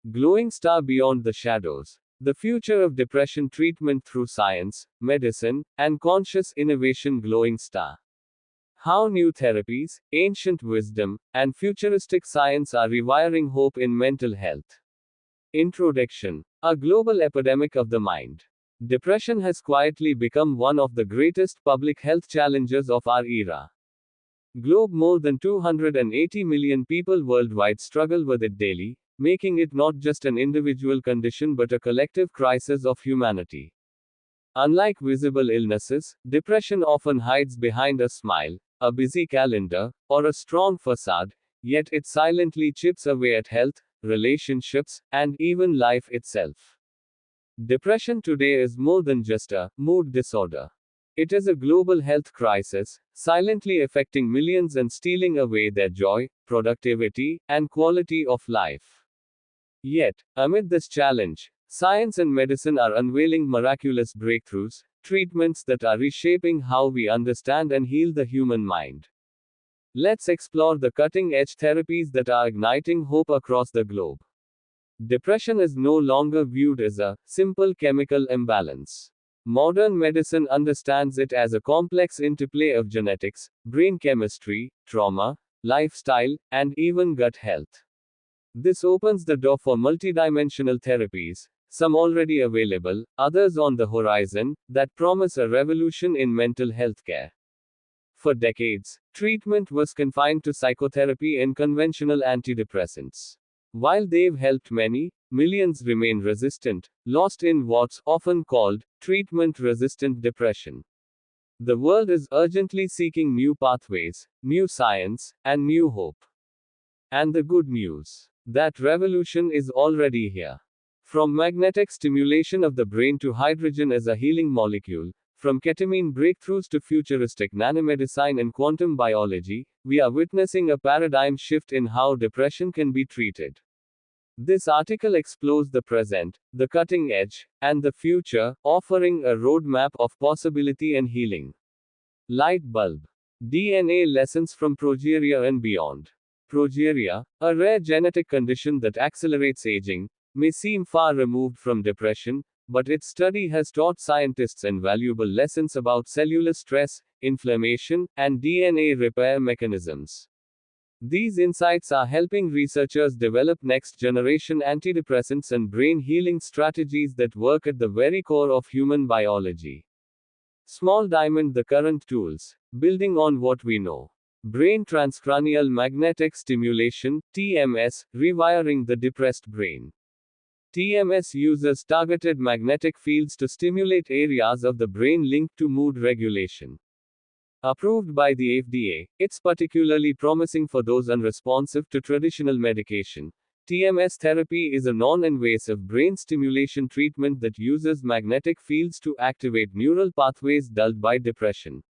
Glowing star beyond the shadows. The future of depression treatment through science, medicine, and conscious innovation. Glowing star. How new therapies, ancient wisdom, and futuristic science are rewiring hope in mental health. Introduction. A global epidemic of the mind. Depression has quietly become one of the greatest public health challenges of our era. Globe more than 280 million people worldwide struggle with it daily, making it not just an individual condition but a collective crisis of humanity. Unlike visible illnesses, depression often hides behind a smile, a busy calendar, or a strong facade, yet it silently chips away at health, relationships, and even life itself. Depression today is more than just a mood disorder. It is a global health crisis, silently affecting millions and stealing away their joy, productivity, and quality of life. Yet, amid this challenge, science and medicine are unveiling miraculous breakthroughs, treatments that are reshaping how we understand and heal the human mind. Let's explore the cutting-edge therapies that are igniting hope across the globe. Depression is no longer viewed as a simple chemical imbalance. Modern medicine understands it as a complex interplay of genetics, brain chemistry, trauma, lifestyle, and even gut health. This opens the door for multidimensional therapies, some already available, others on the horizon, that promise a revolution in mental health care. For decades, treatment was confined to psychotherapy and conventional antidepressants. While they've helped many, millions remain resistant, lost in what's often called treatment-resistant depression. The world is urgently seeking new pathways, new science, and new hope. And the good news: that revolution is already here. From magnetic stimulation of the brain to hydrogen as a healing molecule, from ketamine breakthroughs to futuristic nanomedicine and quantum biology, we are witnessing a paradigm shift in how depression can be treated. This article explores the present, the cutting edge, and the future, offering a roadmap of possibility and healing. Light bulb. DNA lessons from progeria and beyond. Progeria, a rare genetic condition that accelerates aging, may seem far removed from depression, but its study has taught scientists invaluable lessons about cellular stress, inflammation, and DNA repair mechanisms. These insights are helping researchers develop next-generation antidepressants and brain healing strategies that work at the very core of human biology. Small diamond: the current tools. Building on what we know. Brain transcranial magnetic stimulation, TMS, rewiring the depressed brain. TMS uses targeted magnetic fields to stimulate areas of the brain linked to mood regulation. Approved by the FDA, it's particularly promising for those unresponsive to traditional medication. TMS therapy is a non-invasive brain stimulation treatment that uses magnetic fields to activate neural pathways dulled by depression.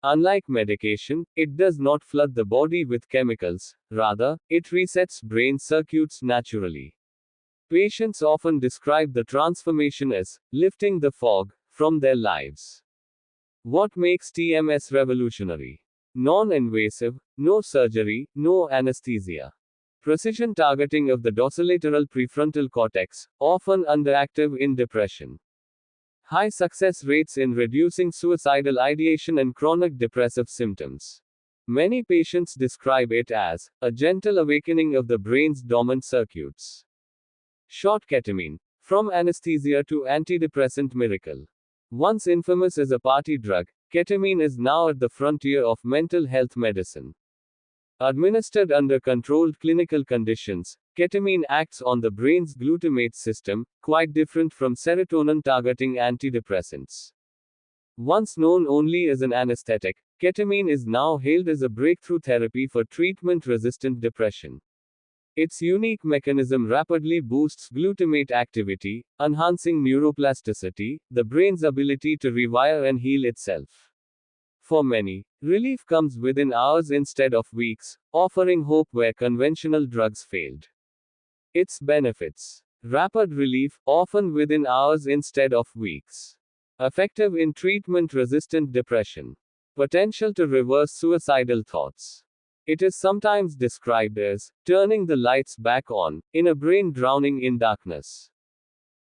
Unlike medication, it does not flood the body with chemicals, rather, it resets brain circuits naturally. Patients often describe the transformation as lifting the fog from their lives. What makes TMS revolutionary? Non-invasive, no surgery, no anesthesia. Precision targeting of the dorsolateral prefrontal cortex, often underactive in depression. High success rates in reducing suicidal ideation and chronic depressive symptoms. Many patients describe it as a gentle awakening of the brain's dormant circuits. Short ketamine. From anesthesia to antidepressant miracle. Once infamous as a party drug, ketamine is now at the frontier of mental health medicine. Administered under controlled clinical conditions, ketamine acts on the brain's glutamate system, quite different from serotonin-targeting antidepressants. Once known only as an anesthetic, ketamine is now hailed as a breakthrough therapy for treatment-resistant depression. Its unique mechanism rapidly boosts glutamate activity, enhancing neuroplasticity, the brain's ability to rewire and heal itself. For many, relief comes within hours instead of weeks, offering hope where conventional drugs failed. Its benefits: rapid relief, often within hours instead of weeks. Effective in treatment-resistant depression. Potential to reverse suicidal thoughts. It is sometimes described as turning the lights back on in a brain drowning in darkness.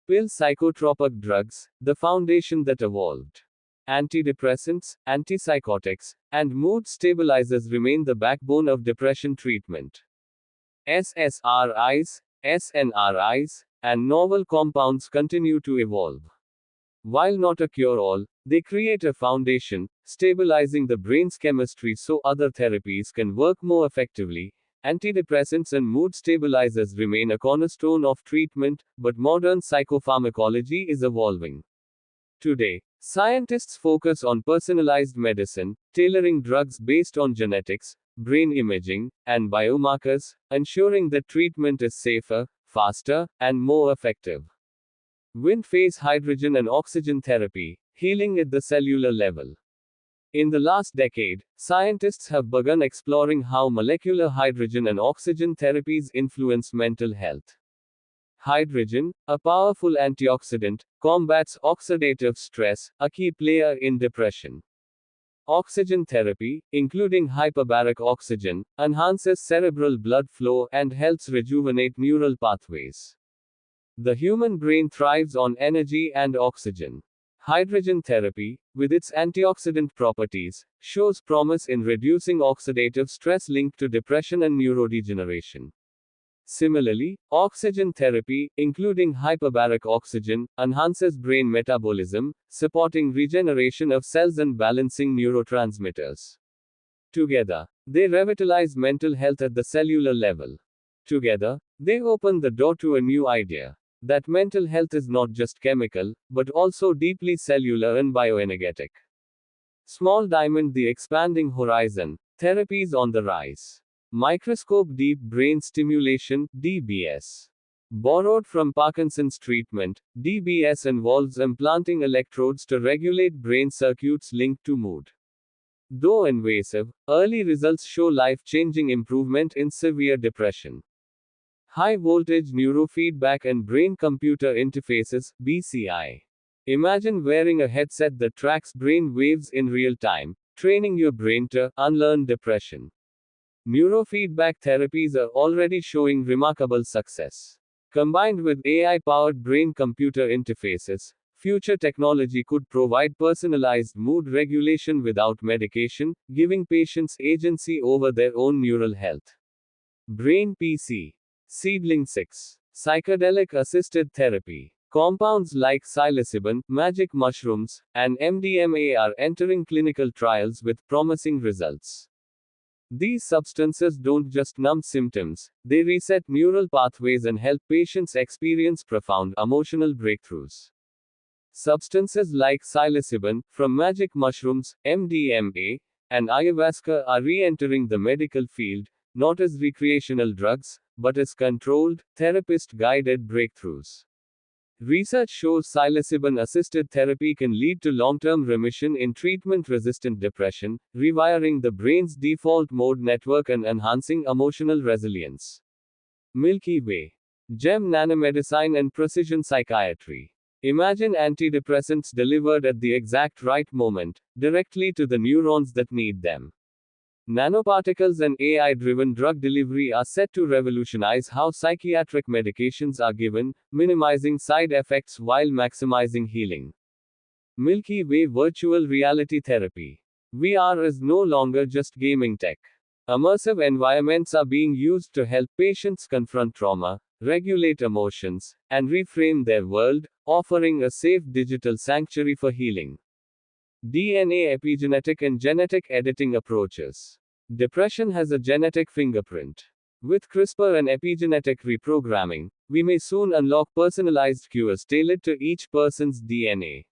Pill psychotropic drugs, the foundation that evolved. Antidepressants, antipsychotics, and mood stabilizers remain the backbone of depression treatment. SSRIs, SNRIs, and novel compounds continue to evolve. While not a cure-all, they create a foundation, stabilizing the brain's chemistry so other therapies can work more effectively. Antidepressants and mood stabilizers remain a cornerstone of treatment, but modern psychopharmacology is evolving. Today, scientists focus on personalized medicine, tailoring drugs based on genetics, brain imaging, and biomarkers, ensuring that treatment is safer, faster, and more effective. Wind phase hydrogen and oxygen therapy, healing at the cellular level. In the last decade, scientists have begun exploring how molecular hydrogen and oxygen therapies influence mental health. Hydrogen, a powerful antioxidant, combats oxidative stress, a key player in depression. Oxygen therapy, including hyperbaric oxygen, enhances cerebral blood flow and helps rejuvenate neural pathways. The human brain thrives on energy and oxygen. Hydrogen therapy, with its antioxidant properties, shows promise in reducing oxidative stress linked to depression and neurodegeneration. Similarly, oxygen therapy, including hyperbaric oxygen, enhances brain metabolism, supporting regeneration of cells and balancing neurotransmitters. Together, they revitalize mental health at the cellular level. Together, they open the door to a new idea that mental health is not just chemical, but also deeply cellular and bioenergetic. Small diamond, the expanding horizon, therapies on the rise. Microscope deep brain stimulation, DBS. Borrowed from Parkinson's treatment, DBS involves implanting electrodes to regulate brain circuits linked to mood. Though invasive, early results show life-changing improvement in severe depression. High voltage neurofeedback and brain-computer interfaces, BCI. Imagine wearing a headset that tracks brain waves in real time, training your brain to unlearn depression. Neurofeedback therapies are already showing remarkable success. Combined with AI-powered brain-computer interfaces, future technology could provide personalized mood regulation without medication, giving patients agency over their own neural health. Brain PC. Seedling 6. Psychedelic assisted therapy. Compounds like psilocybin, magic mushrooms, and MDMA are entering clinical trials with promising results. These substances don't just numb symptoms, they reset neural pathways and help patients experience profound emotional breakthroughs. Substances like psilocybin, from magic mushrooms, MDMA, and ayahuasca are re-entering the medical field, not as recreational drugs, but as controlled, therapist-guided breakthroughs. Research shows psilocybin-assisted therapy can lead to long-term remission in treatment-resistant depression, rewiring the brain's default mode network and enhancing emotional resilience. Milky Way. GEM nanomedicine and precision psychiatry. Imagine antidepressants delivered at the exact right moment, directly to the neurons that need them. Nanoparticles and AI-driven drug delivery are set to revolutionize how psychiatric medications are given, minimizing side effects while maximizing healing. Milky Way virtual reality therapy. VR is no longer just gaming tech. Immersive environments are being used to help patients confront trauma, regulate emotions, and reframe their world, offering a safe digital sanctuary for healing. DNA epigenetic and genetic editing approaches. Depression has a genetic fingerprint. With CRISPR and epigenetic reprogramming, we may soon unlock personalized cures tailored to each person's DNA.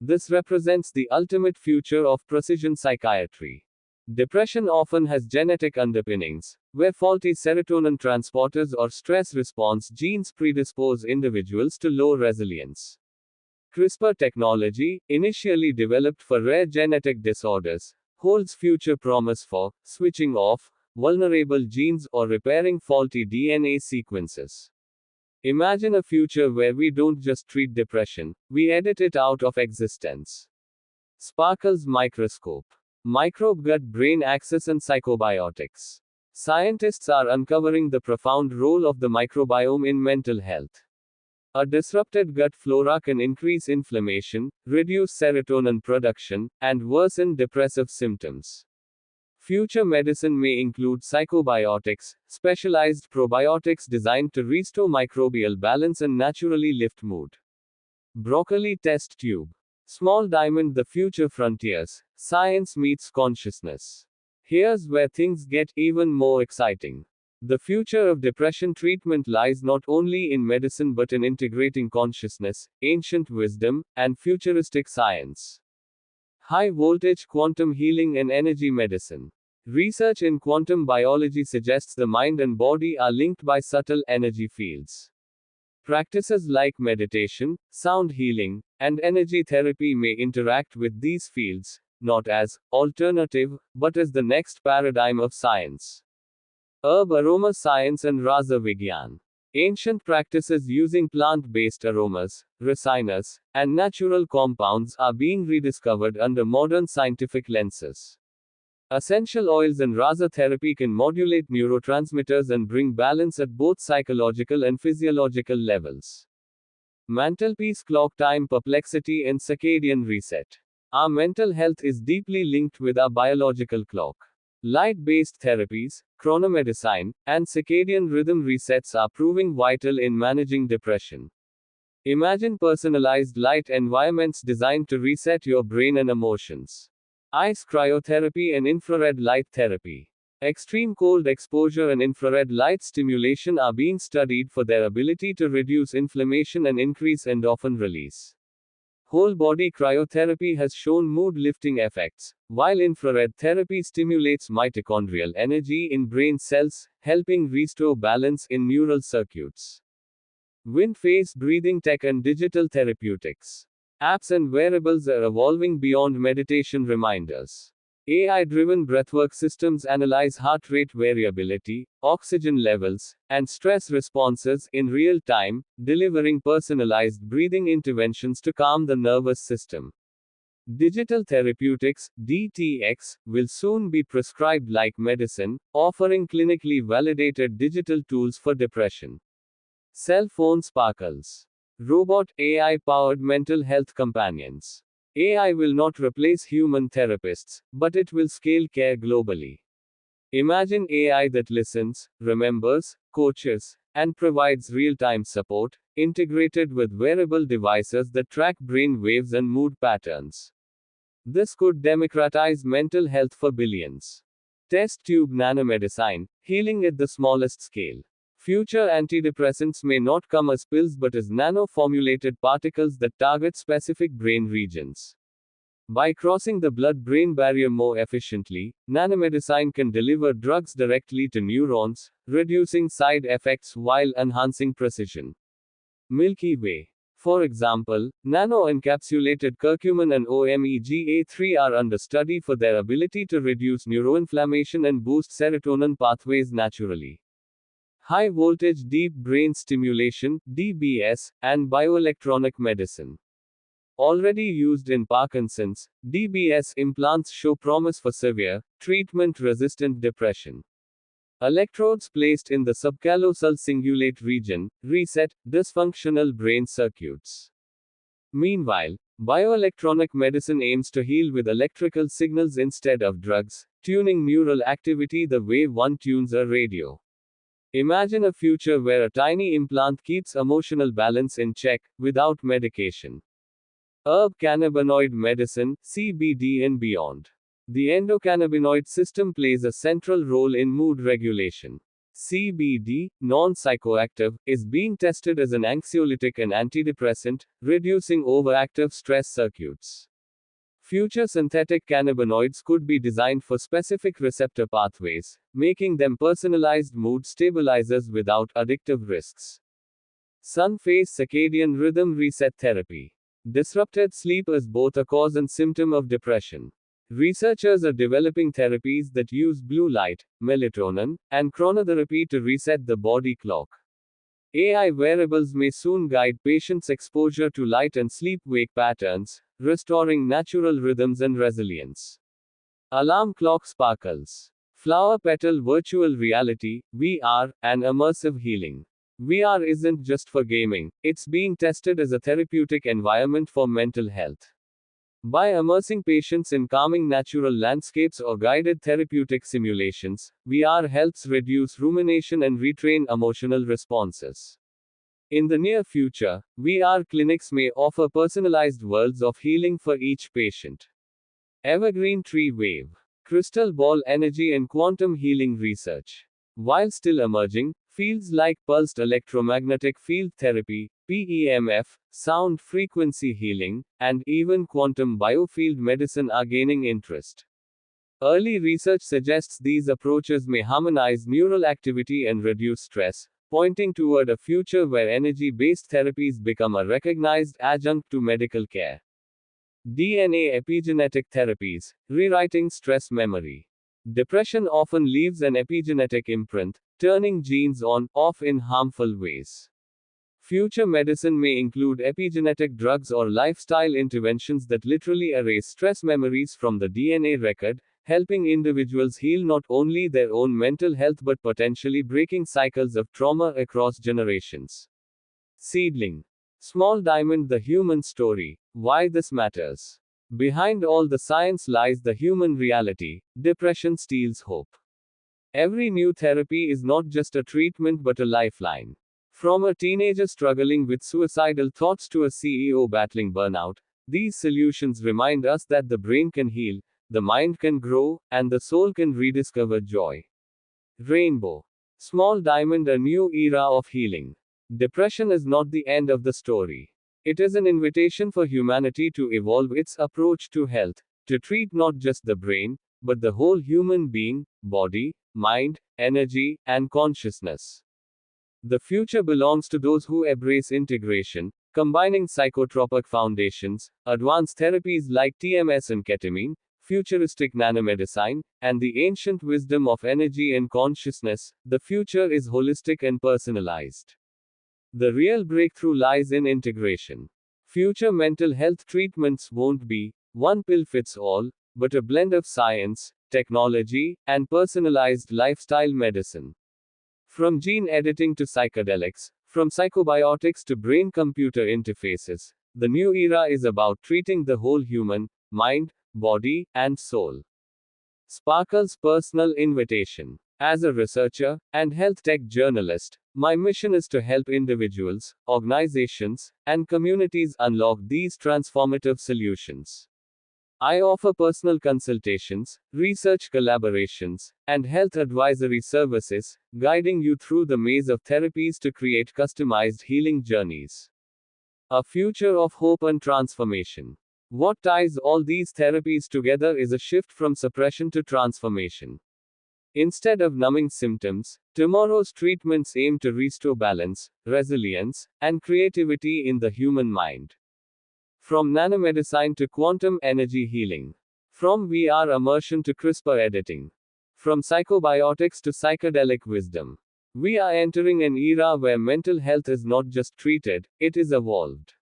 This represents the ultimate future of precision psychiatry. Depression often has genetic underpinnings, where faulty serotonin transporters or stress response genes predispose individuals to low resilience. CRISPR technology, initially developed for rare genetic disorders, holds future promise for switching off vulnerable genes or repairing faulty DNA sequences. Imagine a future where we don't just treat depression, we edit it out of existence. Sparkle's microscope. microbe gut brain axis, and psychobiotics. Scientists are uncovering the profound role of the microbiome in mental health. A disrupted gut flora can increase inflammation, reduce serotonin production, and worsen depressive symptoms. Future medicine may include psychobiotics, specialized probiotics designed to restore microbial balance and naturally lift mood. Broccoli test tube. Small diamond, the future frontiers. Science meets consciousness. Here's where things get even more exciting. The future of depression treatment lies not only in medicine but in integrating consciousness, ancient wisdom, and futuristic science. High voltage quantum healing and energy medicine. Research in quantum biology suggests the mind and body are linked by subtle energy fields. Practices like meditation, sound healing, and energy therapy may interact with these fields, not as alternative, but as the next paradigm of science. Herb aroma science and Rasa Vigyan. Ancient practices using plant-based aromas, rasinas, and natural compounds are being rediscovered under modern scientific lenses. Essential oils and Rasa therapy can modulate neurotransmitters and bring balance at both psychological and physiological levels. Mantelpiece clock time perplexity and circadian reset. Our mental health is deeply linked with our biological clock. Light-based therapies, chronomedicine, and circadian rhythm resets are proving vital in managing depression. Imagine personalized light environments designed to reset your brain and emotions. Ice cryotherapy and infrared light therapy. Extreme cold exposure and infrared light stimulation are being studied for their ability to reduce inflammation and increase endorphin release. Whole body cryotherapy has shown mood lifting effects, while infrared therapy stimulates mitochondrial energy in brain cells, helping restore balance in neural circuits. Wind phase breathing tech and digital therapeutics. Apps and wearables are evolving beyond meditation reminders. AI-driven breathwork systems analyze heart rate variability, oxygen levels, and stress responses in real time, delivering personalized breathing interventions to calm the nervous system. Digital therapeutics, DTX, will soon be prescribed like medicine, offering clinically validated digital tools for depression. Cell phone sparkles. Robot AI-powered mental health companions. AI will not replace human therapists, but it will scale care globally. Imagine AI that listens, remembers, coaches, and provides real-time support, integrated with wearable devices that track brain waves and mood patterns. This could democratize mental health for billions. Test tube nanomedicine, healing at the smallest scale. Future antidepressants may not come as pills but as nano-formulated particles that target specific brain regions. By crossing the blood-brain barrier more efficiently, nanomedicine can deliver drugs directly to neurons, reducing side effects while enhancing precision. Milky Way. For example, nano-encapsulated curcumin and omega-3 are under study for their ability to reduce neuroinflammation and boost serotonin pathways naturally. High voltage deep brain stimulation, DBS, and bioelectronic medicine. Already used in Parkinson's, DBS implants show promise for severe, treatment-resistant depression. Electrodes placed in the subcallosal cingulate region reset dysfunctional brain circuits. Meanwhile, bioelectronic medicine aims to heal with electrical signals instead of drugs, tuning neural activity the way one tunes a radio. Imagine a future where a tiny implant keeps emotional balance in check, without medication. Herb cannabinoid medicine, CBD and beyond. The endocannabinoid system plays a central role in mood regulation. CBD, non-psychoactive, is being tested as an anxiolytic and antidepressant, reducing overactive stress circuits. Future synthetic cannabinoids could be designed for specific receptor pathways, making them personalized mood stabilizers without addictive risks. Sun phase circadian rhythm reset therapy. Disrupted sleep is both a cause and symptom of depression. Researchers are developing therapies that use blue light, melatonin, and chronotherapy to reset the body clock. AI wearables may soon guide patients' exposure to light and sleep-wake patterns, restoring natural rhythms and resilience. Alarm clock sparkles. Flower petal virtual reality, VR, and immersive healing. VR isn't just for gaming, it's being tested as a therapeutic environment for mental health. By immersing patients in calming natural landscapes or guided therapeutic simulations, VR helps reduce rumination and retrain emotional responses. In the near future, VR clinics may offer personalized worlds of healing for each patient. Evergreen tree wave. Crystal ball energy and quantum healing research. While still emerging, fields like pulsed electromagnetic field therapy, PEMF, sound frequency healing, and even quantum biofield medicine are gaining interest. Early research suggests these approaches may harmonize neural activity and reduce stress, pointing toward a future where energy-based therapies become a recognized adjunct to medical care. DNA epigenetic therapies, rewriting stress memory. Depression often leaves an epigenetic imprint, turning genes on, off in harmful ways. Future medicine may include epigenetic drugs or lifestyle interventions that literally erase stress memories from the DNA record, helping individuals heal not only their own mental health but potentially breaking cycles of trauma across generations. Seedling. Small diamond, the human story. Why this matters. Behind all the science lies the human reality. Depression steals hope. Every new therapy is not just a treatment but a lifeline. From a teenager struggling with suicidal thoughts to a CEO battling burnout, these solutions remind us that the brain can heal, the mind can grow, and the soul can rediscover joy. Rainbow. Small diamond, a new era of healing. Depression is not the end of the story. It is an invitation for humanity to evolve its approach to health, to treat not just the brain, but the whole human being, body, mind, energy, and consciousness. The future belongs to those who embrace integration, combining psychotropic foundations, advanced therapies like TMS and ketamine, futuristic nanomedicine, and the ancient wisdom of energy and consciousness. The future is holistic and personalized. The real breakthrough lies in integration. Future mental health treatments won't be one pill fits all, but a blend of science, technology, and personalized lifestyle medicine. From gene editing to psychedelics, from psychobiotics to brain computer interfaces, the new era is about treating the whole human, mind, body, and soul. Sparkle's personal invitation. As a researcher and health tech journalist, my mission is to help individuals, organizations, and communities unlock these transformative solutions. I offer personal consultations, research collaborations, and health advisory services, guiding you through the maze of therapies to create customized healing journeys. A future of hope and transformation. What ties all these therapies together is a shift from suppression to transformation. Instead of numbing symptoms, tomorrow's treatments aim to restore balance, resilience, and creativity in the human mind. From nanomedicine to quantum energy healing. From VR immersion to CRISPR editing. From psychobiotics to psychedelic wisdom. We are entering an era where mental health is not just treated, it is evolved.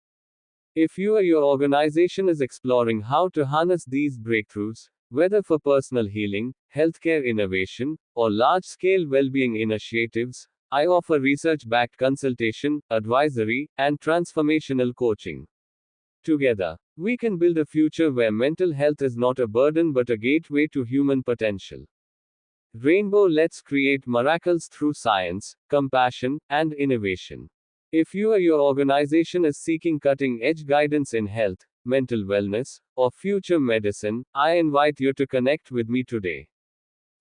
If you or your organization is exploring how to harness these breakthroughs, whether for personal healing, healthcare innovation, or large-scale well-being initiatives, I offer research-backed consultation, advisory, and transformational coaching. Together, we can build a future where mental health is not a burden but a gateway to human potential. Rainbow, let's create miracles through science, compassion, and innovation. If you or your organization is seeking cutting-edge guidance in health, mental wellness, or future medicine, I invite you to connect with me today.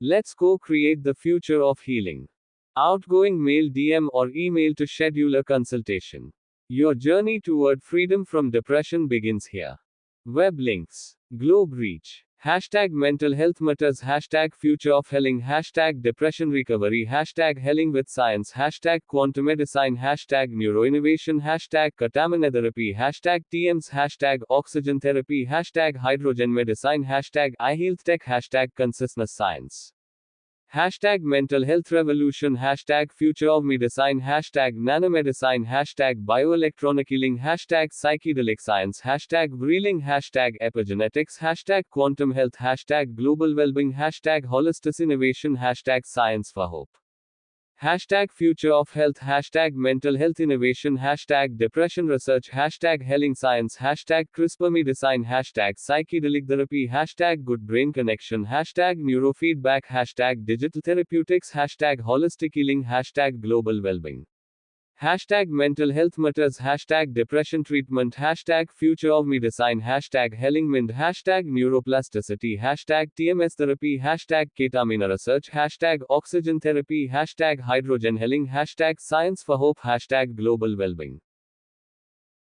Let's co-create the future of healing. Outgoing mail, DM, or email to schedule a consultation. Your journey toward freedom from depression begins here. Web links. Globe reach. Hashtag mental health matters. Hashtag future of healing. Hashtag depression recovery. Hashtag healing with science. Hashtag quantum medicine. Hashtag neuroinnovation. Hashtag ketamine therapy. Hashtag TMS. Hashtag oxygen therapy. Hashtag hydrogen medicine. Hashtag iHealth tech. Hashtag consciousness science. Hashtag mental health revolution. Hashtag future of medicine. Hashtag nanomedicine. Hashtag bioelectronic healing. Hashtag psychedelic science. Hashtag breathing. Hashtag epigenetics. Hashtag quantum health. Hashtag global wellbeing. Hashtag holistic innovation. Hashtag science for hope. Hashtag future of health. Hashtag mental health innovation. Hashtag depression research. Hashtag healing science. Hashtag CRISPR medicine. Hashtag psychedelic therapy. Hashtag good brain connection. Hashtag neurofeedback. Hashtag digital therapeutics. Hashtag holistic healing. Hashtag global wellbeing. Hashtag mental health matters. Hashtag depression treatment. Hashtag future of medicine. Hashtag healing mind. Hashtag neuroplasticity. Hashtag TMS therapy. Hashtag ketamine research. Hashtag oxygen therapy. Hashtag hydrogen healing. Hashtag science for hope. Hashtag global wellbeing.